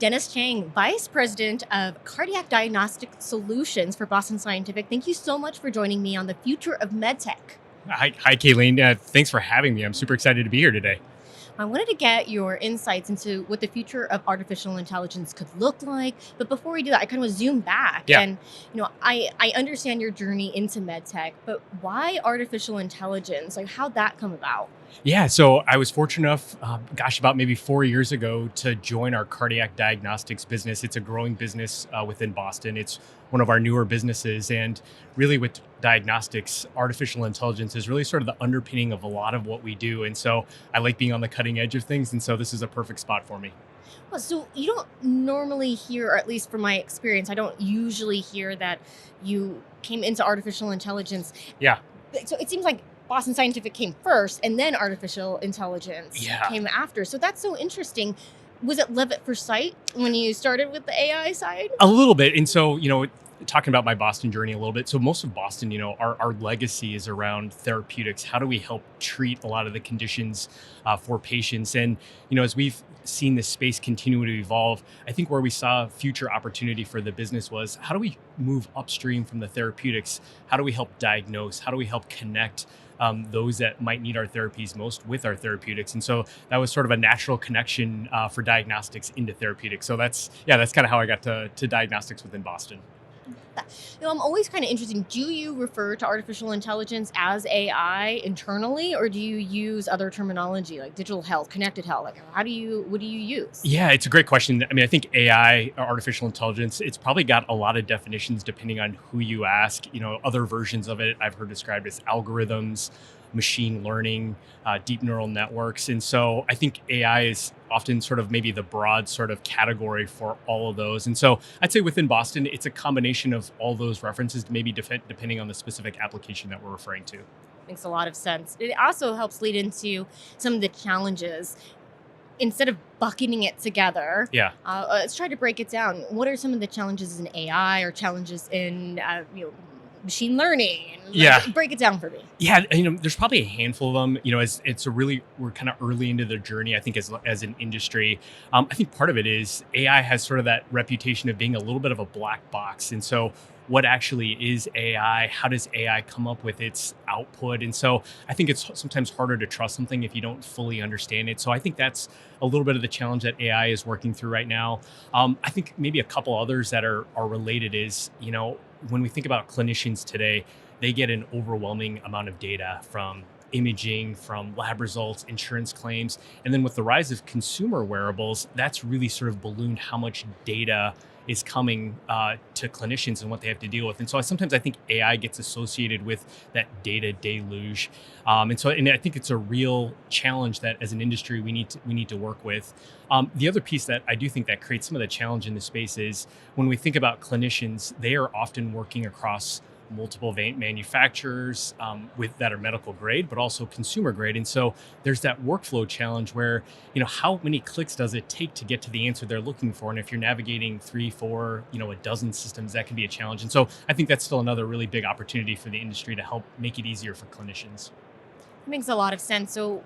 Dennis Cheng, Vice President of Cardiac Diagnostic Solutions for Boston Scientific. Thank you so much for joining me on the future of MedTech. Hi, Kayleen. Thanks for having me. I'm super excited to be here today. I wanted to get your insights into what the future of artificial intelligence could look like. But before we do that, I kind of want to zoom back. Yeah. And, I understand your journey into MedTech, but why artificial intelligence? Like, how'd that come about? Yeah, so I was fortunate enough, about maybe 4 years ago, to join our cardiac diagnostics business. It's a growing business within Boston. It's one of our newer businesses. And really, with diagnostics, artificial intelligence is really sort of the underpinning of a lot of what we do. And so I like being on the cutting edge of things. And so this is a perfect spot for me. Well, so you don't normally hear, or at least from my experience, I don't usually hear that you came into artificial intelligence. Yeah. So it seems like Boston Scientific came first and then artificial intelligence Yeah. came after. So that's so interesting. Was it love at first sight when you started with the AI side? A little bit. And so, talking about my Boston journey a little bit. So most of Boston, our legacy is around therapeutics. How do we help treat a lot of the conditions for patients? And, as we've seen this space continue to evolve, I think where we saw future opportunity for the business was, how do we move upstream from the therapeutics? How do we help diagnose? How do we help connect those that might need our therapies most with our therapeutics? And so that was sort of a natural connection for diagnostics into therapeutics. So that's kind of how I got to diagnostics within Boston. I'm always kind of interested. Do you refer to artificial intelligence as AI internally, or do you use other terminology like digital health, connected health? Like, what do you use? Yeah, it's a great question. I mean, I think AI, or artificial intelligence, it's probably got a lot of definitions depending on who you ask. Other versions of it I've heard described as algorithms, machine learning, deep neural networks. And so I think AI is often sort of maybe the broad sort of category for all of those. And so I'd say within Boston, it's a combination of all those references, maybe depending on the specific application that we're referring to. Makes a lot of sense. It also helps lead into some of the challenges. Instead of bucketing it together, Yeah. Let's try to break it down. What are some of the challenges in AI or challenges in machine learning? Yeah. Break it down for me. Yeah, there's probably a handful of them. We're kind of early into the journey, I think, as an industry. I think part of it is AI has sort of that reputation of being a little bit of a black box. And so what actually is AI? How does AI come up with its output? And so I think it's sometimes harder to trust something if you don't fully understand it. So I think that's a little bit of the challenge that AI is working through right now. I think maybe a couple others that are related is, when we think about clinicians today, they get an overwhelming amount of data from imaging, from lab results, insurance claims. And then with the rise of consumer wearables, that's really sort of ballooned how much data is coming to clinicians and what they have to deal with. And so sometimes I think AI gets associated with that data deluge. And I think it's a real challenge that as an industry we need to work with. The other piece that I do think that creates some of the challenge in the space is when we think about clinicians, they are often working across multiple manufacturers that are medical grade, but also consumer grade. And so there's that workflow challenge where, how many clicks does it take to get to the answer they're looking for? And if you're navigating 3, 4, a dozen systems, that can be a challenge. And so I think that's still another really big opportunity for the industry to help make it easier for clinicians. It makes a lot of sense. So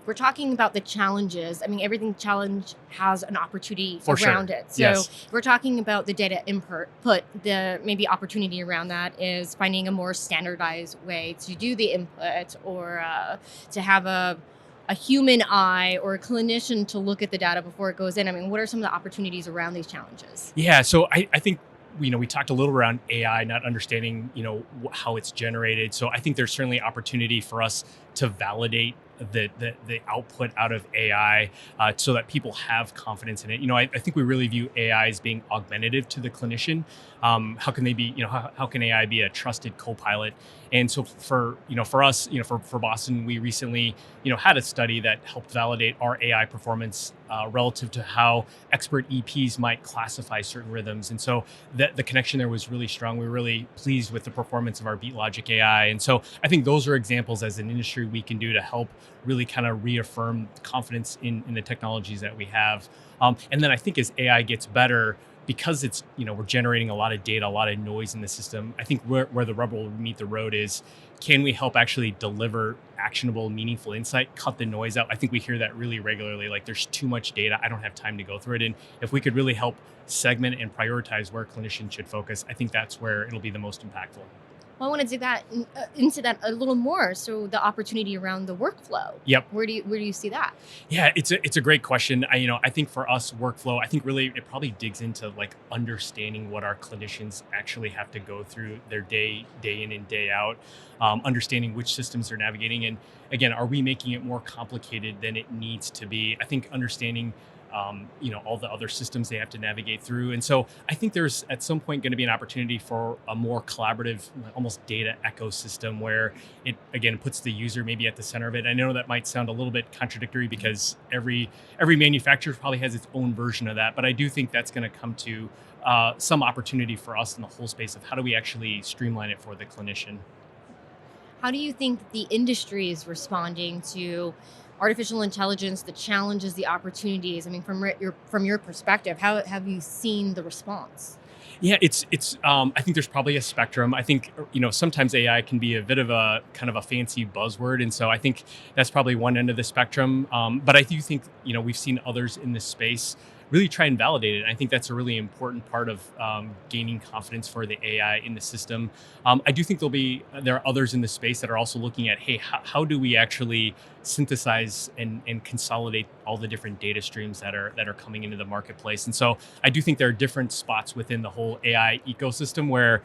we're talking about the challenges. I mean, everything challenge has an opportunity For around sure. it. So Yes. we're talking about the data input. The maybe opportunity around that is finding a more standardized way to do the input, or to have a human eye or a clinician to look at the data before it goes in. I mean, what are some of the opportunities around these challenges? Yeah, so I think we talked a little around AI, not understanding how it's generated. So I think there's certainly opportunity for us to validate the output out of AI so that people have confidence in it. I think we really view AI as being augmentative to the clinician. How can they be? How can AI be a trusted co-pilot? And so for us, for Boston, we recently had a study that helped validate our AI performance relative to how expert EPs might classify certain rhythms. And so the connection there was really strong. We were really pleased with the performance of our BeatLogic AI. And so I think those are examples as an industry we can do to help really kind of reaffirm confidence in the technologies that we have. And then I think as AI gets better, because it's, we're generating a lot of data, a lot of noise in the system. I think where the rubber will meet the road is, can we help actually deliver actionable, meaningful insight, cut the noise out? I think we hear that really regularly. Like, there's too much data, I don't have time to go through it. And if we could really help segment and prioritize where clinicians should focus, I think that's where it'll be the most impactful. Well, I want to dig into that a little more. So the opportunity around the workflow. Yep. Where do you see that? Yeah, it's a great question. I think for us, workflow, I think really it probably digs into like understanding what our clinicians actually have to go through their day in and day out, understanding which systems they're navigating, and again, are we making it more complicated than it needs to be? I think understanding all the other systems they have to navigate through. And so I think there's at some point going to be an opportunity for a more collaborative, almost data ecosystem where it, again, puts the user maybe at the center of it. I know that might sound a little bit contradictory because every manufacturer probably has its own version of that. But I do think that's going to come to some opportunity for us in the whole space of how do we actually streamline it for the clinician. How do you think the industry is responding to artificial intelligence, the challenges, the opportunities? I mean, from your perspective, how have you seen the response? Yeah, it's. I think there's probably a spectrum. I think sometimes AI can be a bit of a kind of a fancy buzzword, and so I think that's probably one end of the spectrum. But I do think we've seen others in this space really try and validate it. And I think that's a really important part of gaining confidence for the AI in the system. I do think there are others in the space that are also looking at, hey, how do we actually synthesize and consolidate all the different data streams that are coming into the marketplace? And so I do think there are different spots within the whole AI ecosystem where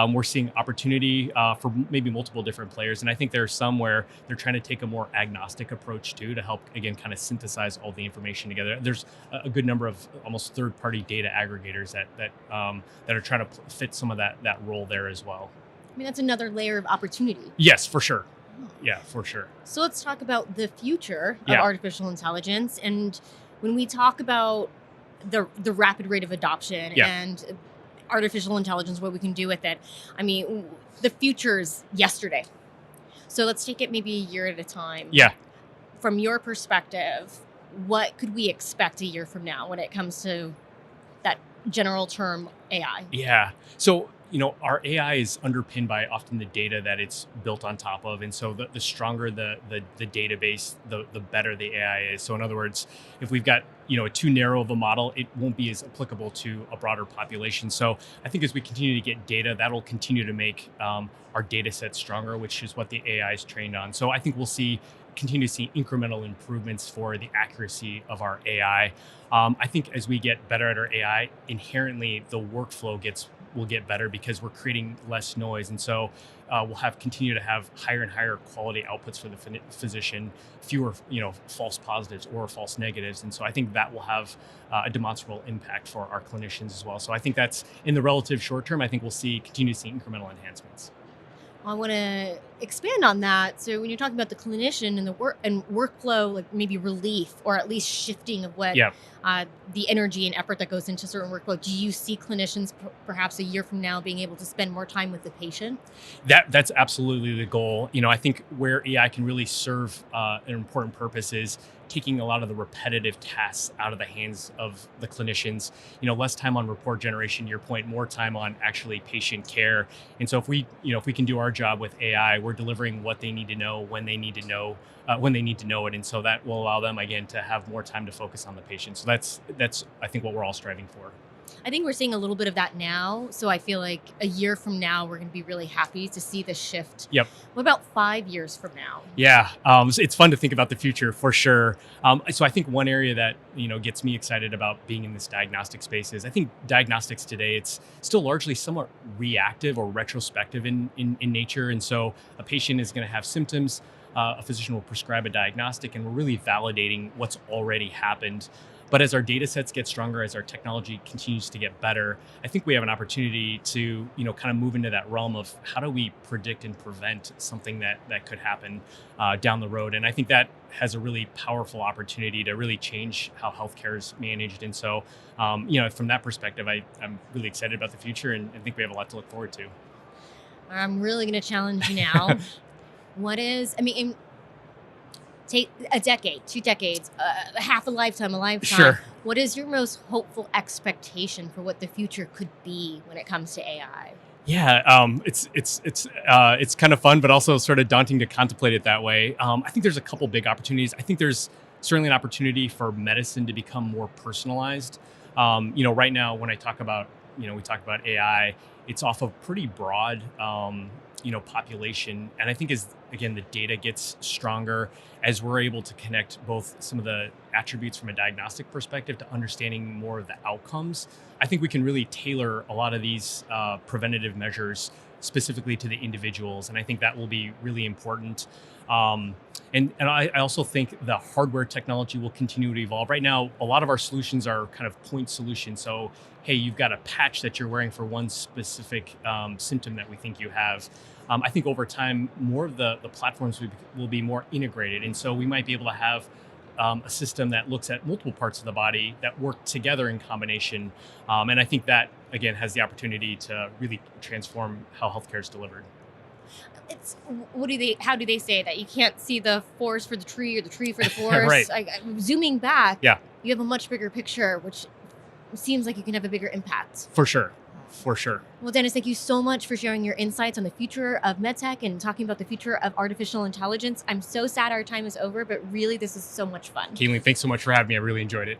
we're seeing opportunity for maybe multiple different players. And I think there are some where they're trying to take a more agnostic approach too, to help, again, kind of synthesize all the information together. There's a good number of almost third-party data aggregators that are trying to fit some of that role there as well. I mean, that's another layer of opportunity. Yes, for sure. Yeah, for sure. So let's talk about the future of Yeah. artificial intelligence. And when we talk about the rapid rate of adoption Yeah. and artificial intelligence, what we can do with it, I mean, the future's yesterday. So let's take it maybe a year at a time. Yeah. From your perspective, what could we expect a year from now when it comes to that general term AI? Yeah. So, our AI is underpinned by often the data that it's built on top of. And so the stronger the database, the better the AI is. So in other words, if we've got, a too narrow of a model, it won't be as applicable to a broader population. So I think as we continue to get data, that'll continue to make our data set stronger, which is what the AI is trained on. So I think we'll continue to see incremental improvements for the accuracy of our AI. I think as we get better at our AI, inherently the workflow will get better because we're creating less noise, and so we'll continue to have higher and higher quality outputs for the physician, fewer false positives or false negatives, and so I think that will have a demonstrable impact for our clinicians as well. So I think that's in the relative short term. I think we'll continue to see incremental enhancements. I want to expand on that. So when you're talking about the clinician and the workflow, like maybe relief or at least shifting of what Yeah. the energy and effort that goes into certain workflow, do you see clinicians perhaps a year from now being able to spend more time with the patient? That's absolutely the goal. I think where AI can really serve an important purpose is taking a lot of the repetitive tasks out of the hands of the clinicians. Less time on report generation, to your point, more time on actually patient care. And so if we can do our job with AI, we're delivering what they need to know when they need to know it. And so that will allow them, again, to have more time to focus on the patient. So that's I think what we're all striving for. I think we're seeing a little bit of that now. So I feel like a year from now, we're going to be really happy to see the shift. Yep. What about 5 years from now? Yeah, so it's fun to think about the future for sure. So I think one area that gets me excited about being in this diagnostic space is I think diagnostics today, it's still largely somewhat reactive or retrospective in nature. And so a patient is going to have symptoms, a physician will prescribe a diagnostic, and we're really validating what's already happened. But as our data sets get stronger, as our technology continues to get better, I think we have an opportunity to, kind of move into that realm of how do we predict and prevent something that could happen down the road. And I think that has a really powerful opportunity to really change how healthcare is managed. And so, from that perspective, I'm really excited about the future, and I think we have a lot to look forward to. I'm really going to challenge you now. take a decade, 2 decades, half a lifetime, a lifetime. Sure. What is your most hopeful expectation for what the future could be when it comes to AI? Yeah, it's kind of fun, but also sort of daunting to contemplate it that way. I think there's a couple big opportunities. I think there's certainly an opportunity for medicine to become more personalized. Right now when I talk about, we talk about AI, it's off of pretty broad, population, and I think as again the data gets stronger, as we're able to connect both some of the attributes from a diagnostic perspective to understanding more of the outcomes, I think we can really tailor a lot of these preventative measures specifically to the individuals, and I think that will be really important. And I also think the hardware technology will continue to evolve. Right now, a lot of our solutions are kind of point solutions. So, hey, you've got a patch that you're wearing for one specific symptom that we think you have. I think over time, more of the platforms will be more integrated, and so we might be able to have a system that looks at multiple parts of the body that work together in combination. And I think that, again, has the opportunity to really transform how healthcare is delivered. It's how do they say that you can't see the forest for the tree or the tree for the Right. forest? Zooming back, Yeah, you have a much bigger picture, which seems like you can have a bigger impact. for sure. For sure. Well, Dennis, thank you so much for sharing your insights on the future of medtech and talking about the future of artificial intelligence. I'm so sad our time is over, but really, this is so much fun. Kayleen, thanks so much for having me. I really enjoyed it.